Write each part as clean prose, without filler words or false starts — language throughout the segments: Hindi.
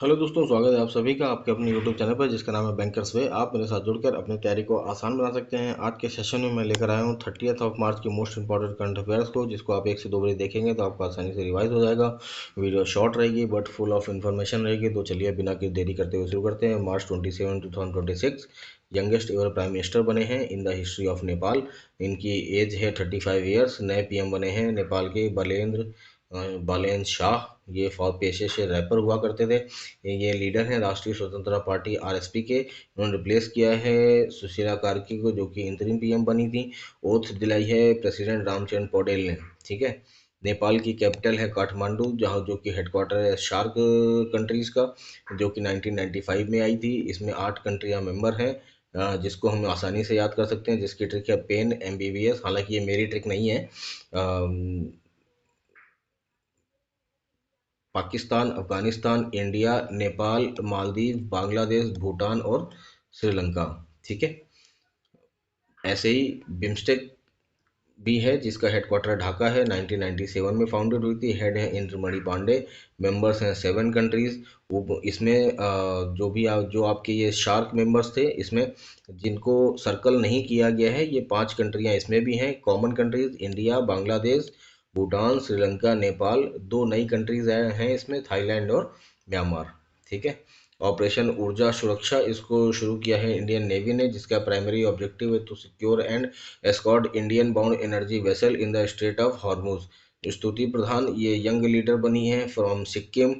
हेलो दोस्तों, स्वागत है आप सभी का आपके अपने यूट्यूब चैनल पर जिसका नाम है बैंकर्स वे। आप मेरे साथ जुड़कर अपनी तैयारी को आसान बना सकते हैं। आज के सेशन में मैं लेकर आया हूँ 30 मार्च की मोस्ट इंपॉर्टेंट करंट अफेयर्स को, जिसको आप 1 से 2 बजे देखेंगे तो आपको आसानी से रिवाइज हो जाएगा। वीडियो शॉर्ट रहेगी बट फुल ऑफ इन्फॉर्मेशन रहेगी। तो चलिए बिना किसी देरी करते हुए शुरू करते हैं। मार्च 27, 2026 यंगेस्ट एवर प्राइम मिनिस्टर बने हैं in the history of Nepal. इनकी एज है 35 ईयर्स। नए पीएम बने हैं नेपाल के बालेन्द्र शाह। ये पेशे से रैपर हुआ करते थे। ये लीडर हैं राष्ट्रीय स्वतंत्रता पार्टी आरएसपी के। इन्होंने रिप्लेस किया है सुशीला कार्की को, जो कि इंतरिम पीएम बनी थी। ओथ दिलाई है प्रेसिडेंट रामचंद्र पौडेल ने। ठीक है। नेपाल की कैपिटल है काठमांडू, जहाँ जो कि हेडक्वार्टर है शार्क कंट्रीज का, जो कि 1995 में आई थी। इसमें 8 कंट्रियां मेंबर हैं, जिसको हम आसानी से याद कर सकते हैं, जिसकी ट्रिक है पेन एमबीबीएस। हालांकि ये मेरी ट्रिक नहीं है। पाकिस्तान, अफगानिस्तान, इंडिया, नेपाल, मालदीव, बांग्लादेश, भूटान और श्रीलंका। ठीक है। ऐसे ही बिम्स्टेक भी है, जिसका हेडक्वार्टर ढाका है। 1997 में फाउंडेड हुई थी। हेड है इंद्रमणि पांडे। मेंबर्स हैं 7 कंट्रीज। वो इसमें जो आपके ये शार्क मेंबर्स थे, इसमें जिनको सर्कल नहीं किया गया है, ये 5 कंट्रियां इसमें भी हैं common countries. India, Bangladesh, Bhutan, Sri Lanka, Nepal. 2 नई कंट्रीज हैं इसमें, थाईलैंड और म्यांमार। ठीक है। ऑपरेशन ऊर्जा सुरक्षा, इसको शुरू किया है इंडियन नेवी ने, जिसका प्राइमरी ऑब्जेक्टिव है to secure and escort Indian bound energy vessel in the strait of Hormuz. Stuti Pradhan ये यंग लीडर बनी है फ्रॉम सिक्किम,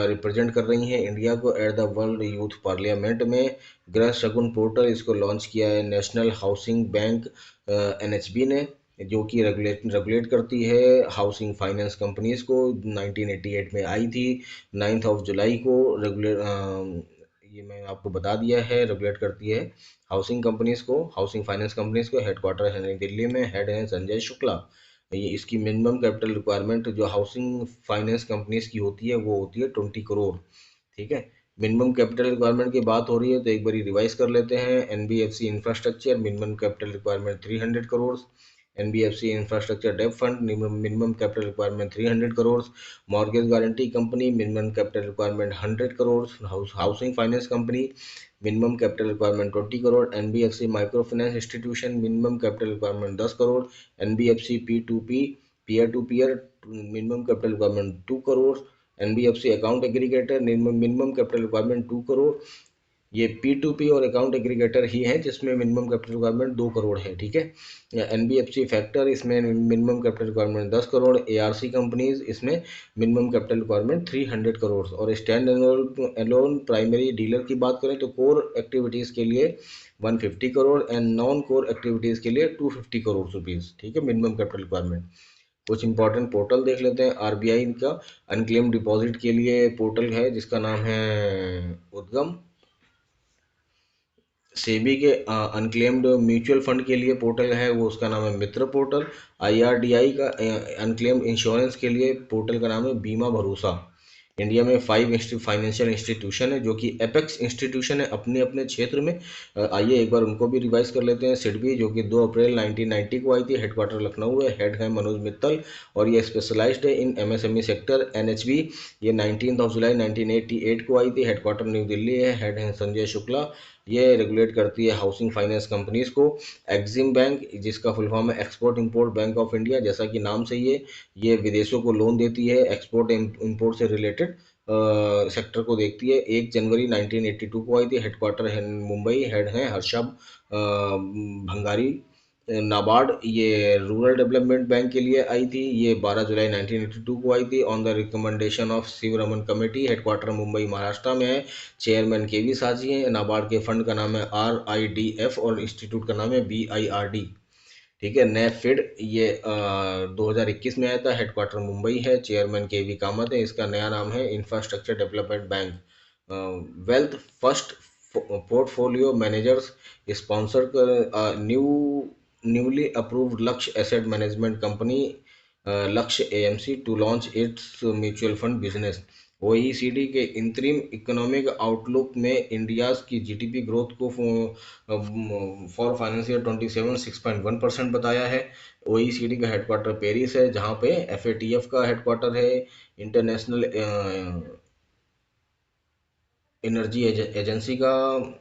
रिप्रेजेंट कर रही हैं इंडिया को at the world youth parliament में। गृह शगुन पोर्टल, इसको लॉन्च किया है नेशनल हाउसिंग बैंक एनएचबी ने, जो कि रेगुलेट करती है हाउसिंग फाइनेंस कंपनीज को। 1988 में आई थी। 9 जुलाई को ये मैं आपको बता दिया है, रेगुलेट करती है हाउसिंग कंपनीज को, हाउसिंग फाइनेंस कंपनीज को। हेडक्वार्टर है नई दिल्ली में। हेड है संजय शुक्ला। ये इसकी मिनिमम कैपिटल रिक्वायरमेंट जो हाउसिंग फाइनेंस कंपनीज की होती है, वो होती है 20 करोड़। ठीक है। मिनिमम कैपिटल रिक्वायरमेंट की बात हो रही है तो एक बार रिवाइज कर लेते हैं। NBFC infrastructure minimum capital requirement 300 crore. NBFC infrastructure डेब्ट fund minimum capital requirement 300 crore. Mortgage guarantee company minimum capital requirement 100 crore. Housing finance company minimum capital requirement 20 crore. NBFC microfinance institution minimum capital requirement 10 crore. NBFC P to P peer to peer minimum capital requirement 2 crore. NBFC account aggregator minimum capital requirement 2 crore. ये पी टू पी और अकाउंट एग्रीगेटर ही है जिसमें मिनिमम कैपिटल रिक्वायरमेंट 2 करोड़ है। ठीक है। एनबीएफसी फैक्टर, इसमें minimum capital requirement 10 crore. ARC companies, इसमें मिनिमम कैपिटल रिक्वायरमेंट 300 करोड़। और स्टैंड एलोन प्राइमरी डीलर की बात करें तो कोर एक्टिविटीज़ के लिए 150 crore and non core activities के लिए 250 करोड़ रुपीज़। ठीक है, मिनिमम कैपिटल रिक्वायरमेंट। कुछ इंपॉर्टेंट पोर्टल देख लेते हैं। आरबीआई का अनक्लेम डिपॉजिट के लिए पोर्टल है जिसका नाम है उद्गम। सेबी के अनक्लेम्ड म्यूचुअल फंड के लिए पोर्टल है, वो उसका नाम है मित्र पोर्टल। आईआरडीआई का अनक्लेम्ड इंश्योरेंस के लिए पोर्टल का नाम है बीमा भरोसा। इंडिया में 5 फाइनेंशियल इंस्टीट्यूशन है जो कि एपेक्स इंस्टीट्यूशन है अपने अपने क्षेत्र में। आइए एक बार उनको भी रिवाइज कर लेते हैं। सिडबी, जो कि 2 अप्रैल 1990 को आई थी। हेडक्वार्टर लखनऊ है। हेड है मनोज मित्तल और ये स्पेशलाइज्ड है इन एमएसएमई सेक्टर। एनएचबी, ये 19 जुलाई 1988 को आई थी। हेडक्वार्टर न्यू दिल्ली है। हेड है संजय शुक्ला। ये रेगुलेट करती है हाउसिंग फाइनेंस कंपनीज को। एक्सिम बैंक, जिसका फुल फॉर्म है export import bank of India, जैसा कि नाम से ये विदेशों को लोन देती है। एक्सपोर्ट इंपोर्ट से रिलेटेड सेक्टर को देखती है। 1 जनवरी 1982 को आई थी। हेडक्वार्टर है मुंबई। हेड है हर्षब भंगारी। नाबार्ड, ये रूरल डेवलपमेंट बैंक के लिए आई थी। ये 12 जुलाई 1982 को आई थी on the recommendation of Shivaraman committee. Headquarter Mumbai Maharashtra में है। चेयरमैन केवी साजी हैं। नाबार्ड के फंड का नाम है RIDF और इंस्टीट्यूट का नाम है BIRD। ठीक है। नेफिड, ये 2021 में आया था। हेडक्वार्टर मुंबई है। चेयरमैन केवी कामत है। इसका नया नाम है infrastructure development bank. Wealth first portfolio managers sponsor कर newly approved Lakshya asset management company Lakshya AMC to launch its mutual fund business. OECD के इंतरिम इकोनॉमिक आउटलुक में इंडिया की जीडीपी ग्रोथ को फॉर फाइनेंशियल 27 6.1% बताया है। OECD का हेडक्वार्टर पेरिस है, जहाँ पे FATF का हेडक्वार्टर है। इंटरनेशनल एनर्जी एजेंसी का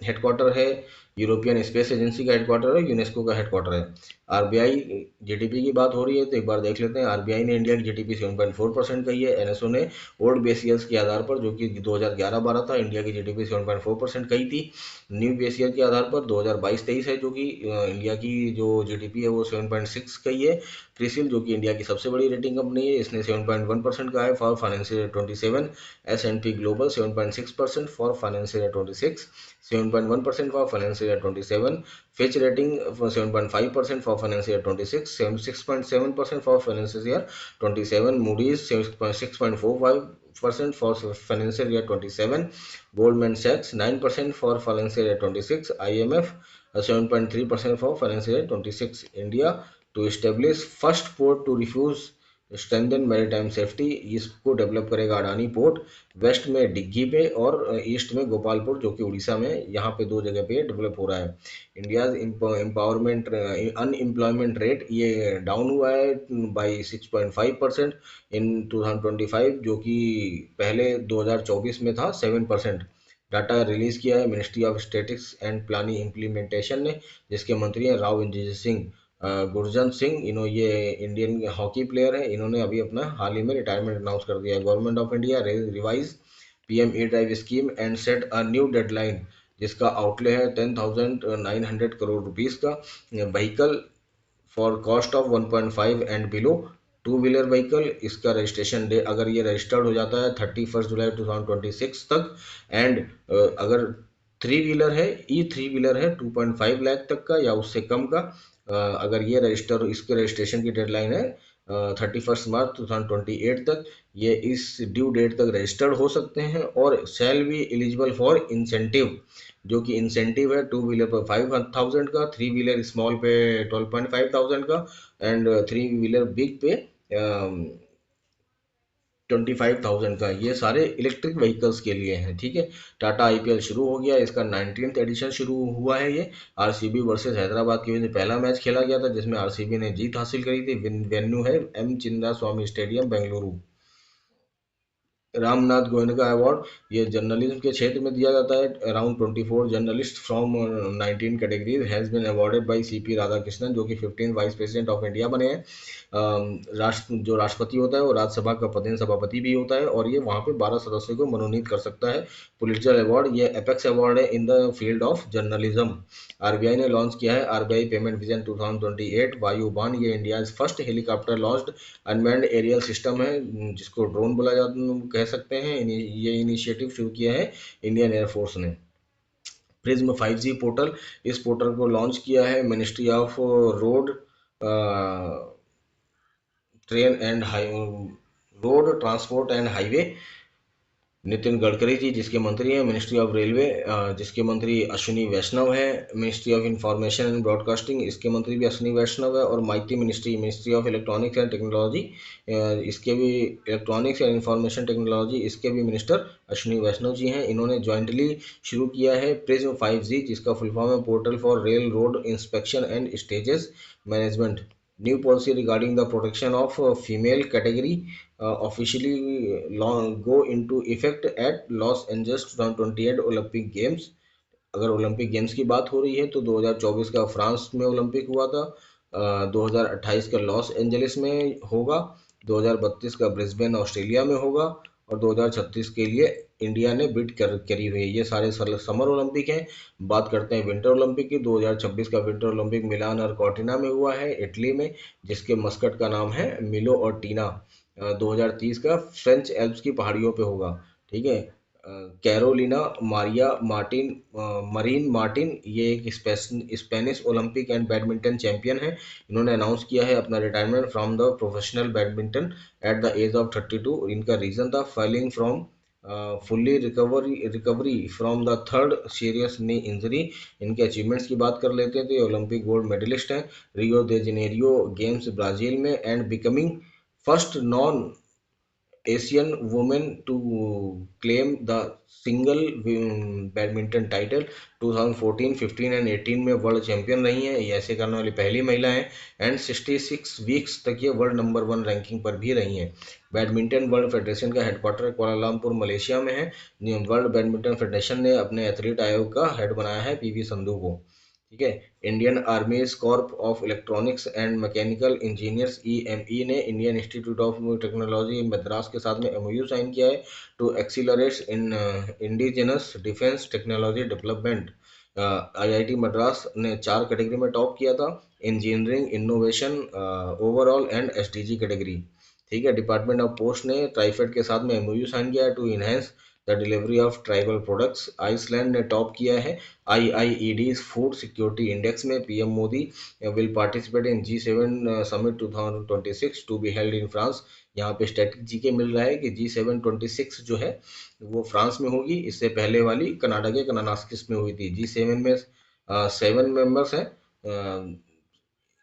हेडक्वार्टर है, यूरोपियन स्पेस एजेंसी का हेडक्वार्टर है, यूनेस्को का हेडक्वार्टर है। आरबीआई, जीडीपी की बात हो रही है तो एक बार देख लेते हैं। आरबीआई ने इंडिया की जीडीपी 7.4% कही है। एनएसओ ने ओल्ड बेस ईयर्स के आधार पर, जो कि 2011-12 था, इंडिया की जीडीपी 7.4% कही थी। न्यू बेस ईयर के आधार पर 2022-23 है, जो कि इंडिया की जो जीडीपी है वो 7.6 कही है। क्रिसिल, जो कि इंडिया की सबसे बड़ी रेटिंग कंपनी है, इसने 7.1% कहा है for financial year 27। S&P Global 7.6% for financial year 26, 7.1% for financial year 27. Fitch rating for 7.5% for financial year 26, 6.7% for financial year 27. Moody's 6.45% for financial year 27. Goldman Sachs 9% for financial year 26. IMF 7.3% for financial year 26. India to establish first port to refuse strengthen maritime safety, इसको डेवलप करेगा अडानी पोर्ट। वेस्ट में डिग्गी पे और ईस्ट में गोपालपुर, जो कि उड़ीसा में, यहाँ पे 2 जगह पे डेवलप हो रहा है। इंडिया एम्पावरमेंट अनएम्प्लॉयमेंट रेट ये डाउन हुआ है बाई 6.5% इन 2025, जो कि पहले 2024 में था 7%। डाटा रिलीज किया है ministry of statistics and planning implementation ने, जिसके मंत्री हैं राव इंद्रजीत सिंह। गुरजंत सिंह, ये इंडियन हॉकी प्लेयर है, इन्होंने अभी अपना हाल ही में रिटायरमेंट अनाउंस कर दिया है। Government of India revise PM E drive scheme and set a new deadline, जिसका आउटले है 10,900 करोड़ रुपीस का। Vehicle for cost of 1.5 and below, two wheeler vehicle, इसका रजिस्ट्रेशन डे, अगर ये रजिस्टर्ड हो जाता है 31 जुलाई 2026 तक, एंड अगर थ्री व्हीलर है, ई थ्री व्हीलर है 2.5 लाख तक का या उससे कम का, अगर ये रजिस्टर, इसके रजिस्ट्रेशन की डेडलाइन है 31 मार्च 2028 तक, ये इस ड्यू डेट तक रजिस्टर्ड हो सकते हैं और shall be eligible for incentive, जो कि इंसेंटिव है टू व्हीलर पर 5,000 का, थ्री व्हीलर स्मॉल पे 12,500 का, एंड थ्री व्हीलर बिग पे 25,000 का। ये सारे इलेक्ट्रिक व्हीकल्स के लिए हैं, ठीक है। टाटा आईपीएल शुरू हो गया, इसका 19th एडिशन शुरू हुआ है। ये आरसीबी वर्सेस हैदराबाद की वजह से पहला मैच खेला गया था, जिसमें आरसीबी ने जीत हासिल करी थी। वेन्यू है M Chinna Swamy stadium, Bengaluru. Ramnath Goenka award ये जर्नलिज्म के क्षेत्र में दिया जाता है। Around 24 journalist from 19 categories has been awarded by CP Radhakrishnan, जो कि 15 वाइस प्रेसिडेंट ऑफ इंडिया बने हैं। जो राष्ट्रपति होता है वो राज्यसभा का प्रधान सभापति भी होता है, और ये वहाँ पे 12 सदस्यों को मनोनीत कर सकता है। पुलित्जर अवार्ड ये एपेक्स अवार्ड है in the field of journalism. RBI ने लॉन्च किया है आरबीआई पेमेंट विजन 2028 वायुबान, ये India first helicopter launched unmanned aerial system है, जिसको ड्रोन बोला कह सकते हैं। ये इनिशिएटिव शुरू किया है इंडियन एयरफोर्स ने। प्रिज्म 5G पोर्टल, इस पोर्टल को लॉन्च किया है ministry of road train and road transport and highway, Nitin Gadkari ji जिसके मंत्री हैं। मिनिस्ट्री ऑफ रेलवे, जिसके मंत्री अश्विनी वैष्णव है। Ministry of information and broadcasting, इसके मंत्री भी अश्विनी वैष्णव है। और mighty ministry of electronics and technology, इसके भी इलेक्ट्रॉनिक्स एंड इंफॉर्मेशन टेक्नोलॉजी, इसके भी मिनिस्टर अश्विनी वैष्णव जी हैं। इन्होंने ज्वाइंटली शुरू किया है प्रिज्म 5G, जिसका फुल फॉर्म है portal for rail road inspection and stages management. New policy regarding the protection of female category officially go into effect at Los Angeles 2028 Olympic games. अगर ओलंपिक गेम्स की बात हो रही है तो 2024 का फ्रांस में ओलंपिक हुआ था, 2028 का लॉस एंजलिस में होगा, 2032 का ब्रिस्बेन ऑस्ट्रेलिया में होगा, और 2036 के लिए इंडिया ने बिड करी हुई है। ये सारे समर ओलंपिक हैं। बात करते हैं विंटर ओलंपिक की। 2026 का विंटर ओलंपिक मिलान और कॉर्टिना में हुआ है, इटली में, जिसके मस्कट का नाम है मिलो और टीना। 2030 का फ्रेंच एल्प्स की पहाड़ियों पे होगा, ठीक है। Carolina Maria Martin Marin Martin, ये एक Spanish Olympic and badminton champion है। इन्होंने अनाउंस किया है अपना retirement from the professional badminton at the age of 32। इनका रीजन था filing from fully recovery from the third serious knee injury. इनके अचीवमेंट्स की बात कर लेते हैं तो ये ओलंपिक गोल्ड मेडलिस्ट हैं Rio de Janeiro games Brazil में, and becoming first non Asian women to claim the single badminton title. 2014, 15 and 18 में वर्ल्ड चैंपियन रही हैं, ये ऐसे करने वाली पहली महिला हैं। एंड 66 वीक्स तक ये वर्ल्ड नंबर 1 रैंकिंग पर भी रही हैं। बैडमिंटन वर्ल्ड फेडरेशन का हेडक्वार्टर कुआलालंपुर मलेशिया में है। वर्ल्ड बैडमिंटन फेडरेशन ने अपने एथलीट आयोग का हेड बनाया है पीवी संधू को। ठीक है। Indian army's corp of electronics and mechanical engineers EME ने Indian institute of technology Madras के साथ में एमओयू साइन किया है to accelerate in indigenous defence technology development. IIT Madras ने 4 कैटेगरी में टॉप किया था, engineering, innovation, overall and SDG category. ठीक है। डिपार्टमेंट ऑफ पोस्ट ने ट्राइफेड के साथ में एमओयू साइन किया है to enhance the delivery of tribal products. Iceland ने टॉप किया है IIED फूड सिक्योरिटी इंडेक्स में। PM Modi will participate in G7 summit 2026 to be held in France. यहाँ पे स्टैटिस्टिक्स के मिल रहा है कि G7 26 जो है वो फ्रांस में होगी। इससे पहले वाली कनाडा के कनानास्किस में हुई थी। G7 में 7 मेंबर्स हैं।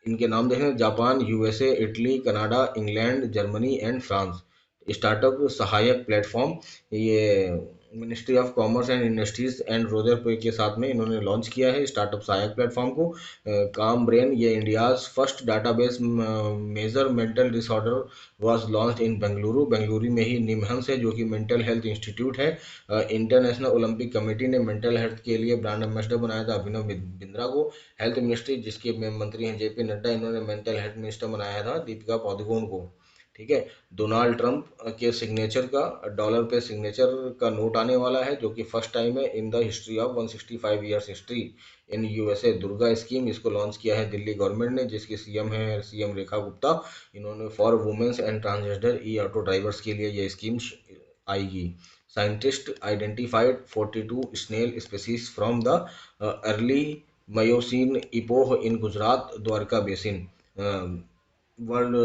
इनके नाम देखें, Japan, USA, Italy, Canada, England, Germany and France. Startup सहायक प्लेटफॉर्म ये ministry of commerce and industries and Roger पे के साथ में इन्होंने लॉन्च किया है स्टार्टअप सहायक प्लेटफॉर्म को। काम ब्रेन ये India's first database major mental disorder was launched in Bengaluru. Bengaluru में ही निमहंस है जो कि मेंटल हेल्थ इंस्टीट्यूट है। इंटरनेशनल ओलंपिक कमेटी ने मेंटल हेल्थ के लिए ब्रांड एम्बेसडर बनाया था अभिनव बिंद्रा को। हेल्थ मिनिस्ट्री जिसके मंत्री हैं जेपी नड्डा, इन्होंने मेंटल हेल्थ मिनिस्टर बनाया था दीपिका पादुकोण को। ठीक है। डोनाल्ड ट्रंप के सिग्नेचर का डॉलर पे सिग्नेचर का नोट आने वाला है जो कि फर्स्ट टाइम है in the history of 165 years history in USA. Durga scheme इसको लॉन्च किया है दिल्ली गवर्नमेंट ने, जिसकी सीएम है सीएम रेखा गुप्ता। इन्होंने for women's and transgender e auto drivers के लिए ये स्कीम आएगी। Scientist identified 42 snail species from the early Miocene epoch in Gujarat Dwarka basin. World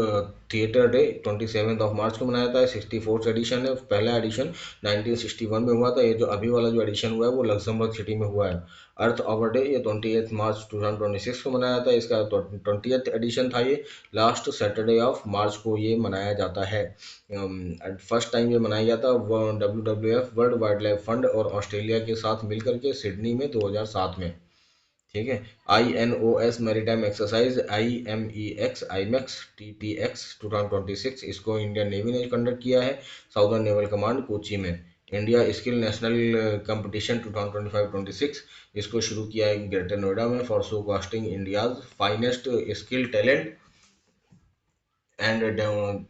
theatre day 27 मार्च को मनाया था। 64th एडिशन है। पहला एडिशन 1961 में हुआ था। ये जो अभी वाला जो एडिशन हुआ है वो लक्समबर्ग सिटी में हुआ है। अर्थ आवर डे ये 28 मार्च 2026 को मनाया था। इसका 20th एडिशन था। ये लास्ट सैटरडे ऑफ मार्च को ये मनाया जाता है। फर्स्ट टाइम ये मनाया गया था WWF world wild life fund और ऑस्ट्रेलिया के साथ मिलकर के सिडनी में 2007 में। ठीक है। INOS maritime exercise IMEX TTX 2026 इसको इंडियन नेवी ने कंडक्ट किया है साउदर्न नेवल कमांड कोची में। इंडिया स्किल नेशनल कंपटीशन 2025-26 इसको शुरू किया है ग्रेटर नोएडा में for show casting India's finest skill talent and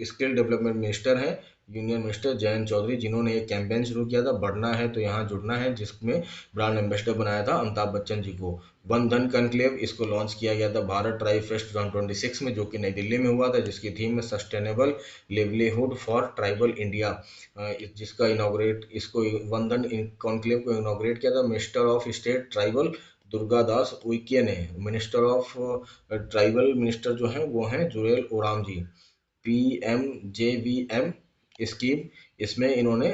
skill development minister हैं यूनियन मिनिस्टर जयंत चौधरी, जिन्होंने एक कैंपेन शुरू किया था बढ़ना है तो यहाँ जुड़ना है, जिसमें ब्रांड एम्बेसडर बनाया था अमिताभ बच्चन जी को। वन धन कनक्लेव इसको लॉन्च किया गया था भारत ट्राइब फेस्ट 2026 में, जो कि नई दिल्ली में हुआ था, जिसकी थीम में sustainable livelihood for tribal India. जिसका इनॉग्रेट इसको वन धन कॉन्क्लेव को इनॉग्रेट किया था minister of state tribal Durga Das Uikey ने। मिनिस्टर ऑफ ट्राइबल मिनिस्टर जो हैं वो हैं जुरेल ओराम जी। PMJVM स्कीम इसमें इन्होंने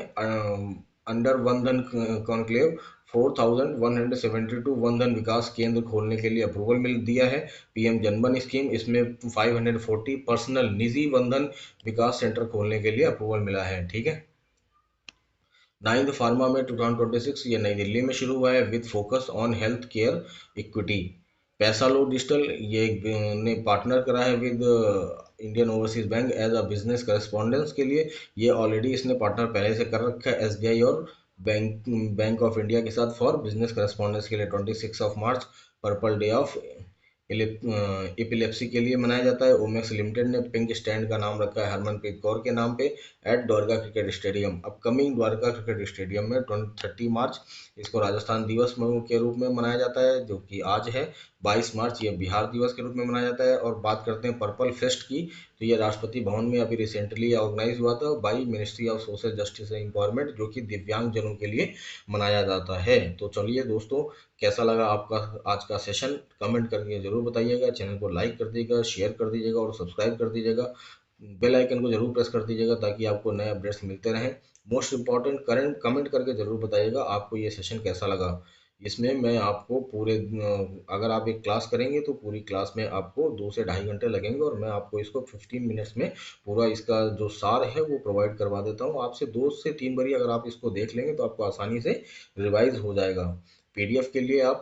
अंडर वन धन कॉन्क्लेव 4172 वन धन विकास केंद्र खोलने के लिए अप्रूवल मिल दिया है। PM जनधन स्कीम इसमें 540 पर्सनल निजी वन धन विकास सेंटर खोलने के लिए अप्रूवल मिला है। ठीक है। 9th फार्मा में 2026 ये नई दिल्ली में शुरू हुआ है with focus on health care equity. Paisalo लो डिजिटल ये ने पार्टनर करा है with Indian overseas bank as a business correspondence के लिए। ये ऑलरेडी इसने पार्टनर पहले से कर रखा है SBI और बैंक ऑफ इंडिया के साथ फॉर बिजनेस करस्पॉन्डेंस के लिए। 26 मार्च पर्पल डे ऑफ एपिलेप्सी के लिए मनाया जाता है। ओमेक्स लिमिटेड ने पिंक स्टैंड का नाम रखा है हरमनप्रीत कौर के नाम पे at Dwarka cricket stadium. Upcoming Dwarka cricket stadium में 30 मार्च इसको राजस्थान दिवस के रूप में मनाया जाता है, जो कि आज है। 22 मार्च ये बिहार दिवस के रूप में मनाया जाता है। और बात करते हैं पर्पल फेस्ट की, तो ये राष्ट्रपति भवन में अभी रिसेंटली ऑर्गेनाइज हुआ था by ministry of social justice and empowerment, जो कि दिव्यांग जनों के लिए मनाया जाता है। तो चलिए दोस्तों, कैसा लगा आपका आज का सेशन कमेंट करके ज़रूर बताइएगा। चैनल को लाइक कर दीजिएगा, शेयर कर दीजिएगा और सब्सक्राइब कर दीजिएगा। बेल आइकन को जरूर प्रेस कर दीजिएगा ताकि आपको नए अपडेट्स मिलते रहें। मोस्ट इंपॉर्टेंट करेंट कमेंट करके ज़रूर बताइएगा आपको ये सेशन कैसा लगा। इसमें मैं आपको पूरे अगर आप एक क्लास करेंगे तो पूरी क्लास में आपको 2 से ढाई घंटे लगेंगे, और मैं आपको इसको 15 मिनट्स में पूरा इसका जो सार है वो प्रोवाइड करवा देता हूँ। आपसे 2 से 3 बारी अगर आप इसको देख लेंगे तो आपको आसानी से रिवाइज हो जाएगा। पीडीएफ के लिए आप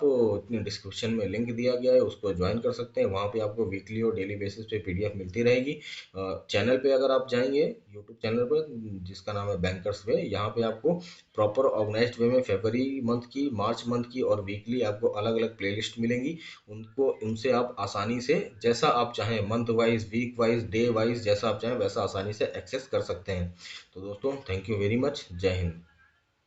डिस्क्रिप्शन में लिंक दिया गया है, उसको ज्वाइन कर सकते हैं। वहाँ पे आपको वीकली और डेली बेसिस पे पीडीएफ मिलती रहेगी। चैनल पे अगर आप जाएंगे, यूट्यूब चैनल पर जिसका नाम है बैंकर्स वे, यहाँ पे आपको प्रॉपर ऑर्गेनाइज्ड वे में फरवरी मंथ की, मार्च मंथ की और वीकली आपको अलग अलग प्लेलिस्ट मिलेंगी। उनको उनसे आप आसानी से जैसा आप चाहें, month wise, week wise, day wise, जैसा आप चाहें वैसा आसानी से एक्सेस कर सकते हैं। तो दोस्तों, थैंक यू वेरी मच। जय हिंद।